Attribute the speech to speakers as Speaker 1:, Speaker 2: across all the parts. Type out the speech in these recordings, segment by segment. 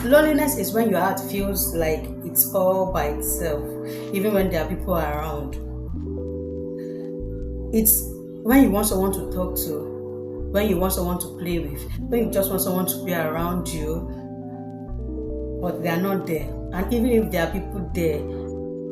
Speaker 1: Loneliness is when your heart feels like it's all by itself, even when there are people around. It's when you want someone to talk to, when you want someone to play with, when you just want someone to be around you, but they are not there. And even if there are people there,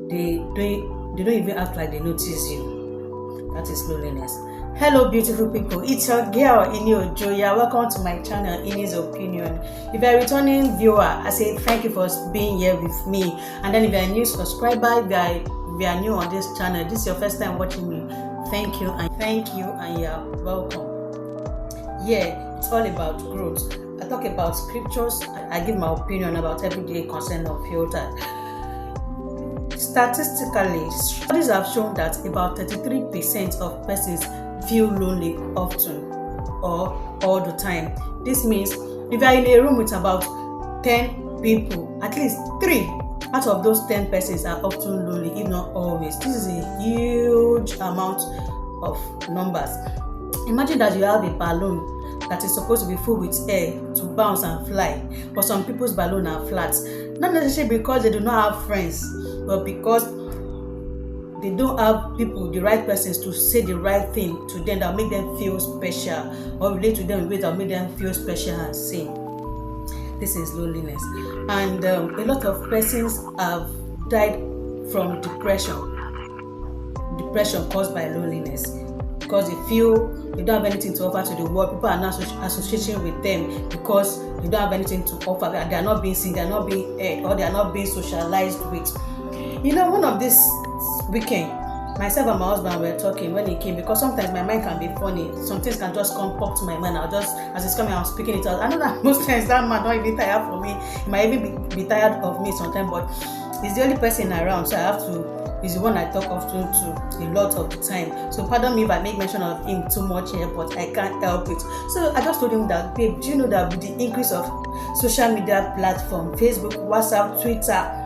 Speaker 1: they don't even act like they notice you. That is loneliness. Hello beautiful people, it's your girl Ini Ojoya. Welcome to my channel Ini's Opinion. If you're a returning viewer, I say thank you for being here with me. And then if you're a new subscriber, if you are new on this channel, this is your first time watching me, thank you and you're welcome. Yeah, it's all about growth. I talk about scriptures, I give my opinion about everyday concern of filter. Statistically, studies have shown that about 33% of persons feel lonely often or all the time. This means if you are in a room with about 10 people, at least 3 out of those 10 persons are often lonely, if not always. This is a huge amount of numbers. Imagine that you have a balloon that is supposed to be full with air to bounce and fly, but some people's balloon are flat. Not necessarily because they do not have friends, but because they don't have people, the right persons to say the right thing to them that make them feel special, or relate to them in ways that make them feel special and seen. This is loneliness. And a lot of persons have died from depression caused by loneliness, because they feel they don't have anything to offer to the world. People are not associating with them because they don't have anything to offer. They are not being seen, they are not being heard, or they are not being socialized with. You know, one of this weekend, myself and my husband were talking when he came, because sometimes my mind can be funny. Some things can just come pop to my mind. I'll just, as it's coming, I'm speaking it out. I know that most times that man don't even tired for me. He might even be tired of me sometimes, but he's the only person around, so I have to. He's the one I talk often to a lot of the time. So pardon me if I make mention of him too much here, but I can't help it. So I just told him that, babe, do you know that with the increase of social media platform, Facebook, WhatsApp, Twitter,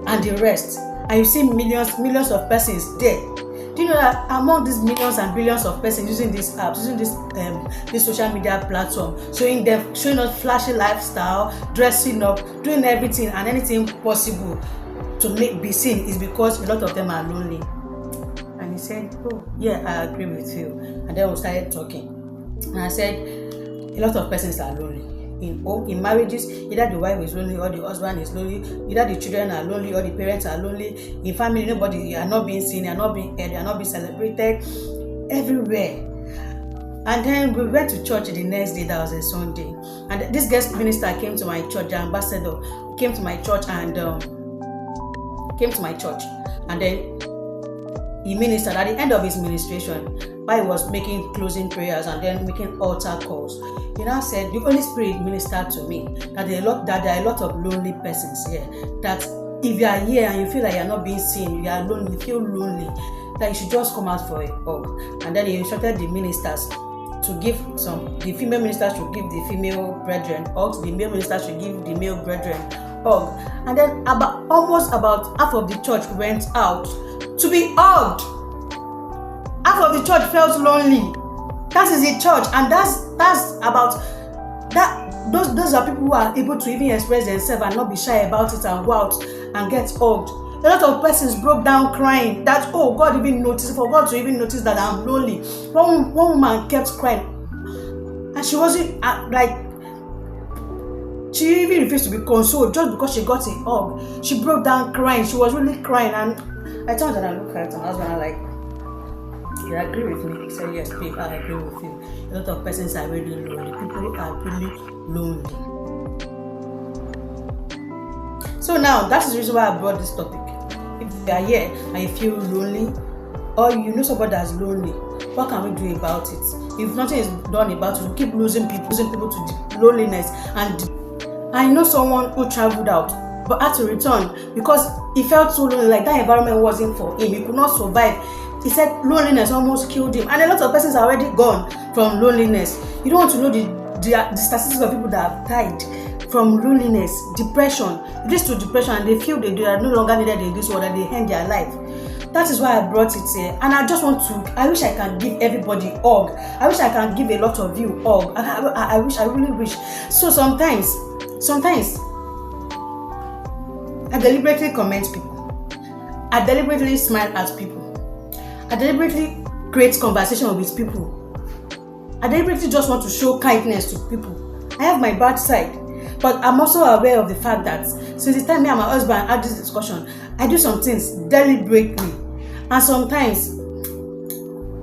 Speaker 1: and the rest, and you see millions of persons there. Do you know that among these millions and billions of persons using these apps, using this social media platform, showing us flashy lifestyle, dressing up, doing everything and anything possible to be seen, is because a lot of them are lonely. And he said, oh yeah, I agree with you. And then we started talking, and I said a lot of persons are lonely. In marriages, either the wife is lonely or the husband is lonely, either the children are lonely or the parents are lonely. In family, you are not being seen, you are not being heard, you are not being celebrated everywhere. And then we went to church the next day, that was a Sunday, and this guest minister came to my church, the ambassador came to my church, and then he ministered. At the end of his ministration, while he was making closing prayers and then making altar calls, he now said, the Holy Spirit ministered to me that there are a lot of lonely persons here, that if you are here and you feel like you are not being seen, you are lonely, you feel lonely, that you should just come out for a hug. And then he instructed the ministers to give the female ministers should give the female brethren hugs, the male ministers should give the male brethren hug. And then almost about half of the church went out to be hugged. Half of the church felt lonely. That is the church, and that's about that. Those are people who are able to even express themselves and not be shy about it and go out and get hugged. A lot of persons broke down crying that, oh, God even noticed, for God to even notice that I'm lonely. One woman kept crying, and she wasn't she even refused to be consoled just because she got a hug. She broke down crying. She was really crying, and I turned and I looked at my husband and I'm like, you agree with me? He said, yes, babe, I agree with you. A lot of persons are really lonely. People are really lonely. So now, that is the reason why I brought this topic. If you are here and you feel lonely, or you know somebody that's lonely, what can we do about it? If nothing is done about it, we keep losing people to loneliness. And I know someone who traveled out but had to return because he felt so lonely, like that environment wasn't for him. He could not survive. He said loneliness almost killed him, and a lot of persons are already gone from loneliness. You don't want to know the statistics of people that have died from loneliness, depression. It leads to depression, and they feel they are no longer needed in this world, and they end their life. That is why I brought it here, and I just want to. I wish I can give everybody hug. I wish I can give a lot of you hug. I really wish. So sometimes Sometimes I deliberately comment people. I deliberately smile at people. I deliberately create conversation with people. I deliberately just want to show kindness to people. I have my bad side, but I'm also aware of the fact that since the time me and my husband had this discussion, I do some things deliberately, and sometimes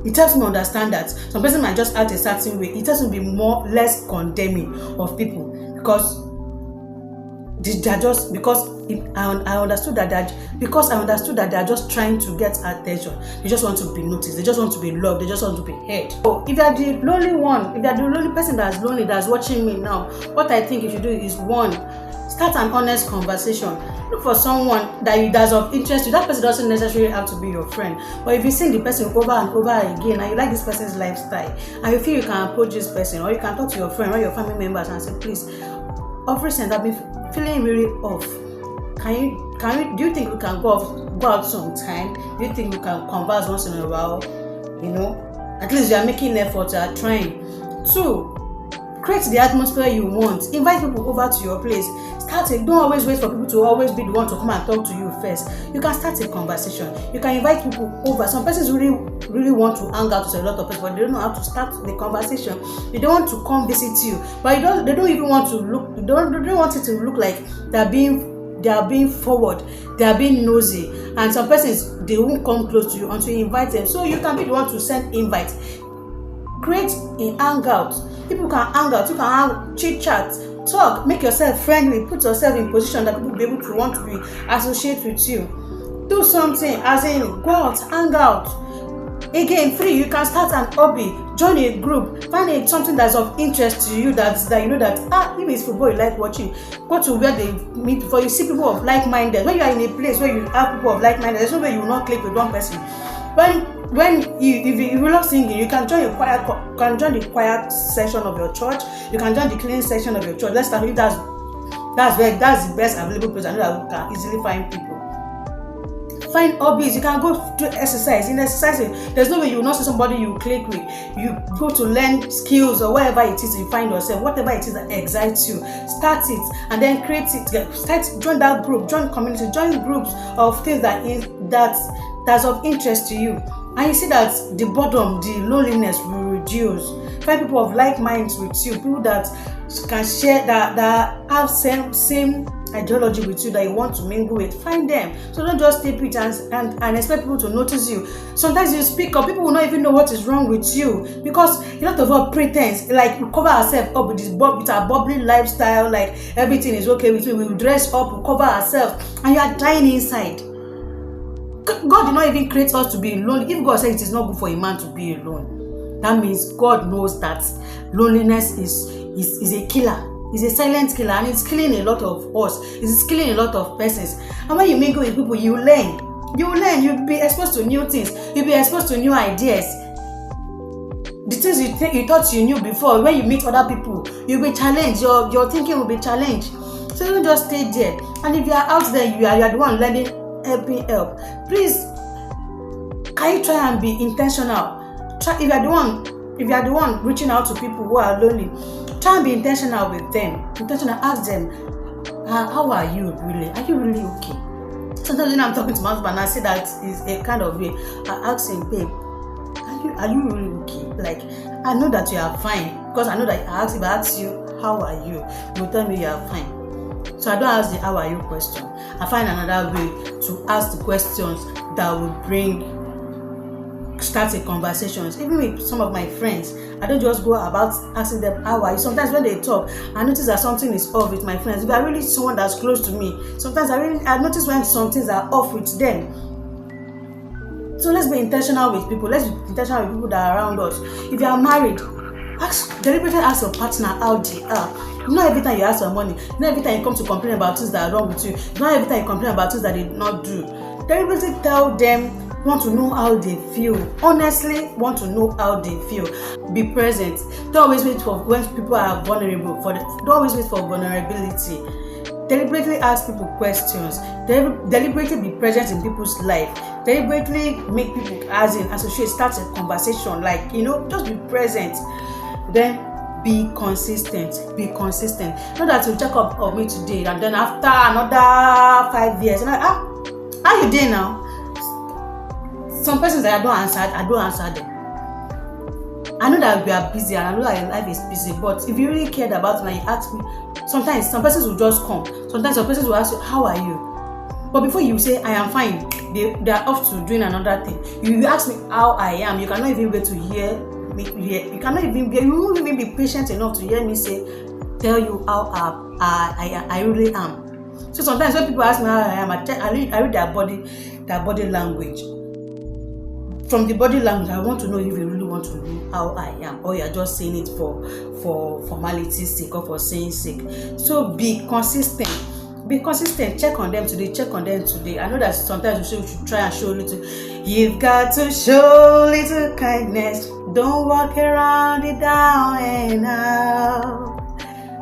Speaker 1: it helps me understand that some person might just act a certain way. It helps me be less condemning of people because they're just I understood that they're just trying to get attention. They just want to be noticed. They just want to be loved. They just want to be heard. So if you're the lonely one, if you're the lonely person that's lonely, that's watching me now, what I think you should do is, one, start an honest conversation. Look for someone that's of interest to you. That person doesn't necessarily have to be your friend. But if you see the person over and over again and you like this person's lifestyle and you feel you can approach this person, or you can talk to your friend or your family members and say, please, of recent I've been feeling really off. Do you think we can go out sometime? Do you think we can converse once in a while? At least you are making effort, you are trying. 2, create the atmosphere you want. Invite people over to your place. Don't always wait for people to always be the one to come and talk to you first. You can start a conversation. You can invite people over. Some persons really want to hang out with a lot of people, but they don't know how to start the conversation. They don't want to come visit you, but they don't even want to look. They don't want it to look like they are being forward. They are being nosy, and some persons, they won't come close to you until you invite them. So you can be the one to send invites. Create a hangout. People can hang out. You can have chit chat. Talk, make yourself friendly, put yourself in position that people will be able to want to be associated with you. Do something, as in go out, hang out. Again, free, you can start an hobby, join a group, find something that's of interest to you that you know that if it's football you like watching, go to where they meet before you see people of like-minded. When you are in a place where you have people of like-minded, there's no way you will not click with one person. If you love singing, you can join the choir section of your church. You can join the cleaning section of your church. Let's start if that's the best available place. I know that we can easily find people. Find hobbies. You can go to exercise. In exercising, there's no way you will not see somebody you click with. You go to learn skills or whatever it is you find yourself, whatever it is that excites you. Start it and then create it. Join that group. Join community. Join groups of things that's of interest to you. And you see that the boredom, the loneliness will reduce. Find people of like minds with you, people that can share, that have same ideology with you, that you want to mingle with. Find them. So don't just take it and expect people to notice you. Sometimes you speak up, people will not even know what is wrong with you, because a lot of our pretense, like we cover ourselves up with our bubbly lifestyle, like everything is okay with me. We dress up, we cover ourselves, and you are dying inside. God did not even create us to be alone. If God said it is not good for a man to be alone, that means God knows that loneliness is a killer. It's a silent killer, and it's killing a lot of us. It's killing a lot of persons. And when you mingle with people, you learn. You'll be exposed to new things. You'll be exposed to new ideas. The things you thought you knew before, when you meet other people, you'll be challenged. Your thinking will be challenged. So don't just stay there. And if you are out there, you are the one learning, help. Please, can you try and be intentional? If you are the one reaching out to people who are lonely, try and be intentional with them. Ask them, how are you really? Are you really okay? Sometimes when I'm talking to my husband, I say that is a kind of way. I ask him, babe, are you really okay? Like, I know that you are fine, because I know that if I ask you, how are you? You will tell me you are fine. So I don't ask the how are you question. I find another way to ask the questions that will start a conversations. Even with some of my friends, I don't just go about asking them how are you. Sometimes when they talk, I notice that something is off with my friends. If I really someone that's close to me, sometimes I notice when some things are off with them. So let's be intentional with people. Let's be intentional with people that are around us. If you are married, deliberately ask your partner how they are. Not every time you ask for money. Not every time you come to complain about things that are wrong with you. Not every time you complain about things that they did not do. Deliberately tell them. Want to know how they feel. Honestly, want to know how they feel. Be present. Don't always wait for when people are vulnerable. Don't always wait for vulnerability. Deliberately ask people questions. Deliberately be present in people's life. Deliberately make people associate, start a conversation. Just be present. Then Be consistent. Be consistent. Not that you check up on me today and then after another 5 years, and how you doing now? Some persons that I don't answer them. I know that we are busy and I know that life is busy, but if you really cared about me, you ask me. Sometimes some persons will just come. Sometimes some persons will ask you, "How are you?" But before you say, "I am fine," they are off to doing another thing. You ask me how I am, you cannot even wait to hear me. You won't even be patient enough to hear me tell you how I really am. So sometimes when people ask me how I am, I read their body language. From the body language, I want to know if you really want to know how I am, or you are just saying it for formality's sake or for saying sake. So be consistent. Be consistent. Check on them today. Check on them today. I know that sometimes we should try and show little. You've got to show little kindness. Don't walk around it down and out.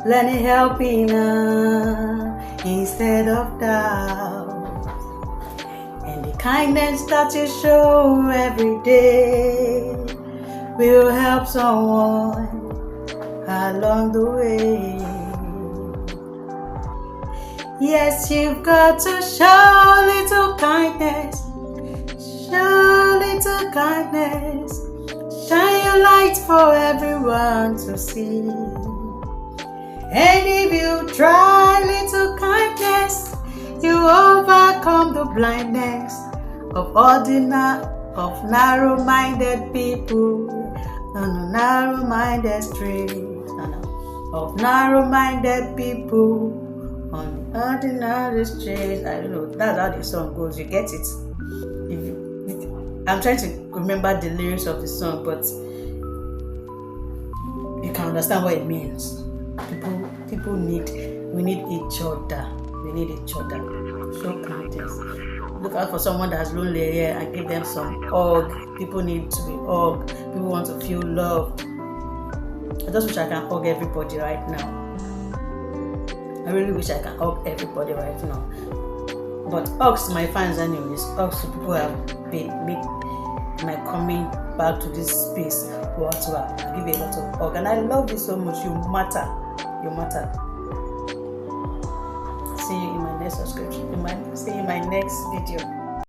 Speaker 1: Let it help you now instead of doubt. And the kindness that you show every day will help someone along the way. Yes, you've got to show little kindness. Show little kindness. Shine your light for everyone to see. And if you try little kindness, you overcome the blindness of narrow-minded people. Narrow-minded streets. Of narrow-minded people on the ordinary streets. I don't know. That's how the song goes. You get it? I'm trying to remember the lyrics of the song, but you can understand what it means. We need each other. We need each other. Show kindness. Look out for someone that's lonely here and give them some hug. People need to be hugged. People want to feel loved. I just wish I can hug everybody right now. I really wish I can hug everybody right now. But hugs to my fans anyways. Hugs to people who have made my coming back to this space whatsoever. I give you a lot of hug. And I love you so much. You matter. You matter. See you in my next subscription. See you in my next video.